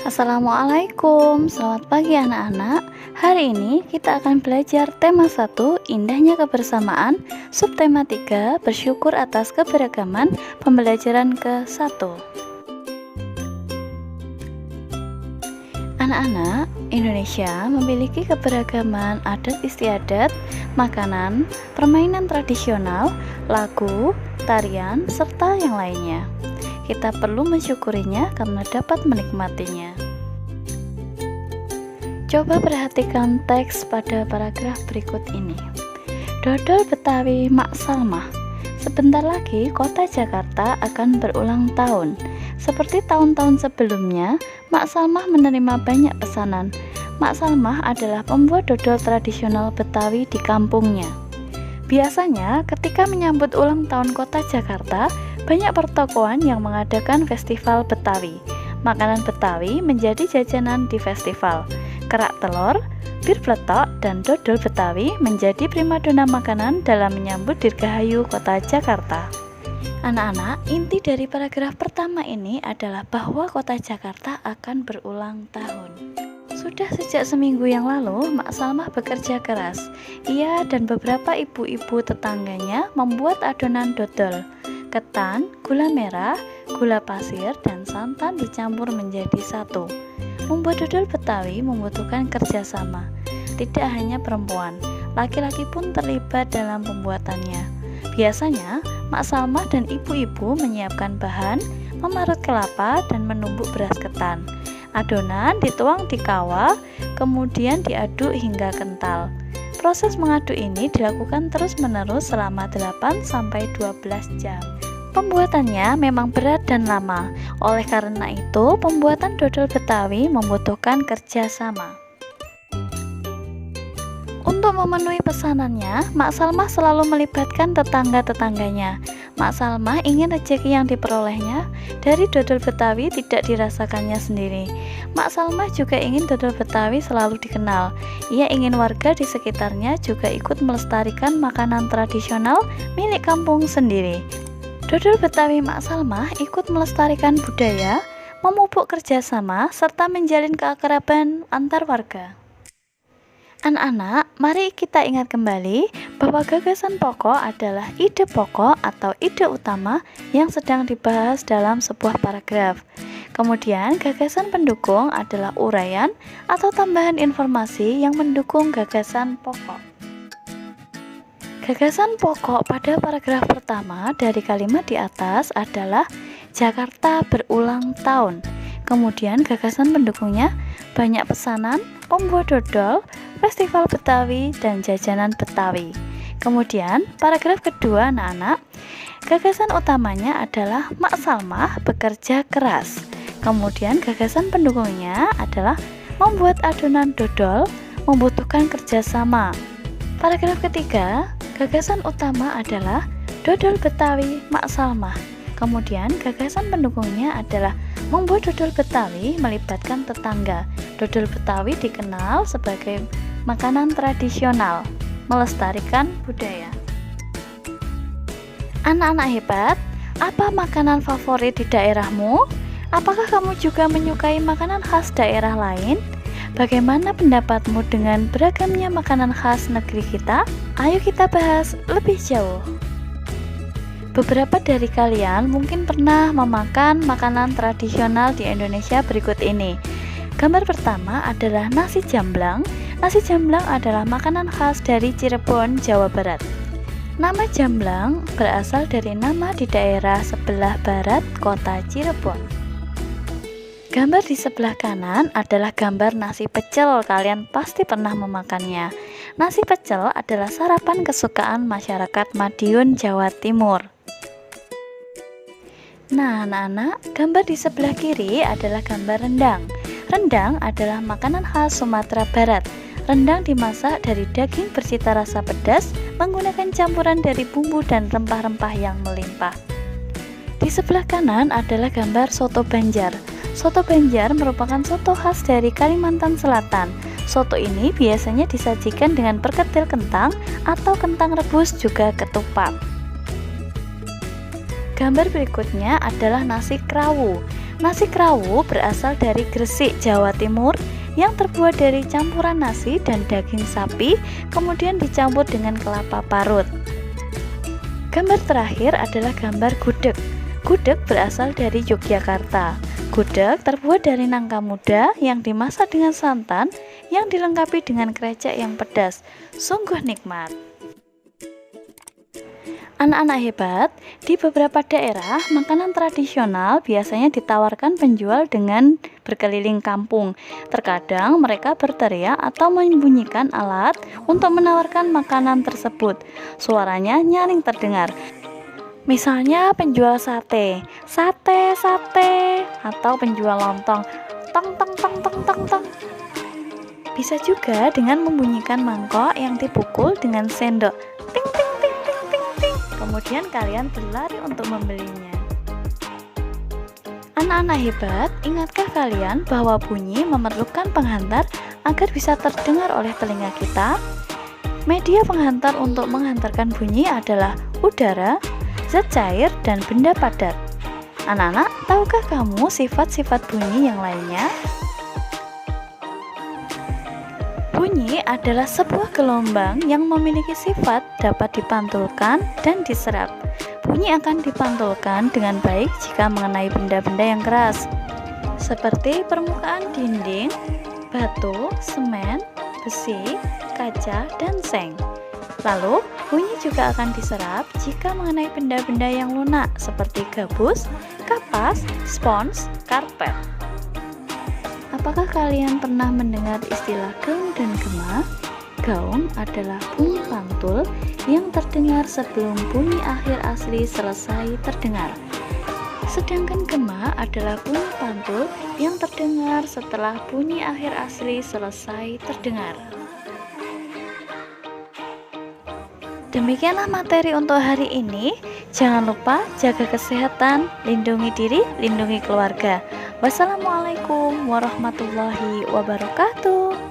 Assalamualaikum, selamat pagi anak-anak. Hari ini kita akan belajar tema 1, indahnya kebersamaan, subtema 3, bersyukur atas keberagaman, pembelajaran ke-1. Anak-anak, Indonesia memiliki keberagaman adat istiadat, makanan, permainan tradisional, lagu, tarian, serta yang lainnya. Kita perlu mensyukurinya karena dapat menikmatinya. Coba perhatikan teks pada paragraf berikut ini. Dodol Betawi Mak Salmah. Sebentar lagi kota Jakarta akan berulang tahun. Seperti tahun-tahun sebelumnya, Mak Salmah menerima banyak pesanan. Mak Salmah adalah pembuat dodol tradisional Betawi di kampungnya. Biasanya ketika menyambut ulang tahun kota Jakarta, banyak pertokoan yang mengadakan festival Betawi. Makanan Betawi menjadi jajanan di festival. Kerak telur, bir peletok, dan dodol Betawi menjadi primadona makanan dalam menyambut Dirgahayu kota Jakarta. Anak-anak, inti dari paragraf pertama ini adalah bahwa kota Jakarta akan berulang tahun. Sudah sejak seminggu yang lalu, Mak Salmah bekerja keras. Ia dan beberapa ibu-ibu tetangganya membuat adonan dodol. Ketan, gula merah, gula pasir, dan santan dicampur menjadi satu. Membuat dodol Betawi membutuhkan kerjasama. Tidak hanya perempuan, laki-laki pun terlibat dalam pembuatannya. Biasanya, Mak Salmah dan ibu-ibu menyiapkan bahan, memarut kelapa, dan menumbuk beras ketan. Adonan dituang di kawah, kemudian diaduk hingga kental. Proses mengaduk ini dilakukan terus-menerus selama 8-12 jam. Pembuatannya memang berat dan lama. Oleh karena itu, pembuatan dodol Betawi membutuhkan kerjasama. Untuk memenuhi pesanannya, Mak Salmah selalu melibatkan tetangga-tetangganya. Mak Salmah ingin rezeki yang diperolehnya dari dodol Betawi tidak dirasakannya sendiri. Mak Salmah juga ingin dodol Betawi selalu dikenal. Ia ingin warga di sekitarnya juga ikut melestarikan makanan tradisional milik kampung sendiri. Dodol Betawi Mak Salmah ikut melestarikan budaya, memupuk kerjasama, serta menjalin keakraban antar warga. Anak-anak, mari kita ingat kembali bahwa gagasan pokok adalah ide pokok atau ide utama yang sedang dibahas dalam sebuah paragraf. Kemudian, gagasan pendukung adalah uraian atau tambahan informasi yang mendukung gagasan pokok. Gagasan pokok pada paragraf pertama dari kalimat di atas adalah Jakarta berulang tahun. Kemudian gagasan pendukungnya banyak pesanan, pembuat dodol, festival Betawi, dan jajanan Betawi. Kemudian paragraf kedua anak-anak, gagasan utamanya adalah Mak Salmah bekerja keras. Kemudian gagasan pendukungnya adalah membuat adonan dodol, membutuhkan kerjasama. Paragraf ketiga, gagasan utama adalah dodol Betawi Mak Salmah. Kemudian gagasan pendukungnya adalah membuat dodol Betawi melibatkan tetangga. Dodol Betawi dikenal sebagai makanan tradisional, melestarikan budaya. Anak-anak hebat, apa makanan favorit di daerahmu? Apakah kamu juga menyukai makanan khas daerah lain? Bagaimana pendapatmu dengan beragamnya makanan khas negeri kita? Ayo kita bahas lebih jauh. Beberapa dari kalian mungkin pernah memakan makanan tradisional di Indonesia berikut ini. Gambar pertama adalah nasi jamblang. Nasi jamblang adalah makanan khas dari Cirebon, Jawa Barat. Nama jamblang berasal dari nama di daerah sebelah barat kota Cirebon. Gambar di sebelah kanan adalah gambar nasi pecel. Kalian pasti pernah memakannya. Nasi pecel adalah sarapan kesukaan masyarakat Madiun, Jawa Timur. Nah, anak-anak, gambar di sebelah kiri adalah gambar rendang. Rendang adalah makanan khas Sumatera Barat. Rendang dimasak dari daging bercita rasa pedas menggunakan campuran dari bumbu dan rempah-rempah yang melimpah. Di sebelah kanan adalah gambar soto Banjar. Soto Banjar merupakan soto khas dari Kalimantan Selatan. Soto ini biasanya disajikan dengan perkedel kentang atau kentang rebus juga ketupat. Gambar berikutnya adalah nasi krawu. Nasi krawu berasal dari Gresik, Jawa Timur, yang terbuat dari campuran nasi dan daging sapi, kemudian dicampur dengan kelapa parut. Gambar terakhir adalah gambar gudeg. Gudeg berasal dari Yogyakarta. Gudeg terbuat dari nangka muda yang dimasak dengan santan yang dilengkapi dengan krecek yang pedas. Sungguh nikmat. Anak-anak hebat, di beberapa daerah, makanan tradisional biasanya ditawarkan penjual dengan berkeliling kampung. Terkadang mereka berteriak atau membunyikan alat untuk menawarkan makanan tersebut. Suaranya nyaring terdengar. Misalnya penjual sate, sate, sate, atau penjual lontong, tong, tong, tong, tong, tong, tong. Bisa juga dengan membunyikan mangkok yang dipukul dengan sendok, ting, ting, ting, ting, ting, ting. Kemudian kalian berlari untuk membelinya. Anak-anak hebat, ingatkah kalian bahwa bunyi memerlukan penghantar agar bisa terdengar oleh telinga kita? Media penghantar untuk menghantarkan bunyi adalah udara, zat cair, dan benda padat. Anak-anak, tahukah kamu sifat-sifat bunyi yang lainnya? Bunyi adalah sebuah gelombang yang memiliki sifat dapat dipantulkan dan diserap. Bunyi akan dipantulkan dengan baik jika mengenai benda-benda yang keras, seperti permukaan dinding, batu, semen, besi, kaca, dan seng. Lalu, bunyi juga akan diserap jika mengenai benda-benda yang lunak seperti gabus, kapas, spons, karpet. Apakah kalian pernah mendengar istilah gaung dan gema? Gaung adalah bunyi pantul yang terdengar sebelum bunyi akhir asli selesai terdengar. Sedangkan gema adalah bunyi pantul yang terdengar setelah bunyi akhir asli selesai terdengar. Demikianlah materi untuk hari ini. Jangan lupa jaga kesehatan, lindungi diri, lindungi keluarga. Wassalamualaikum warahmatullahi wabarakatuh.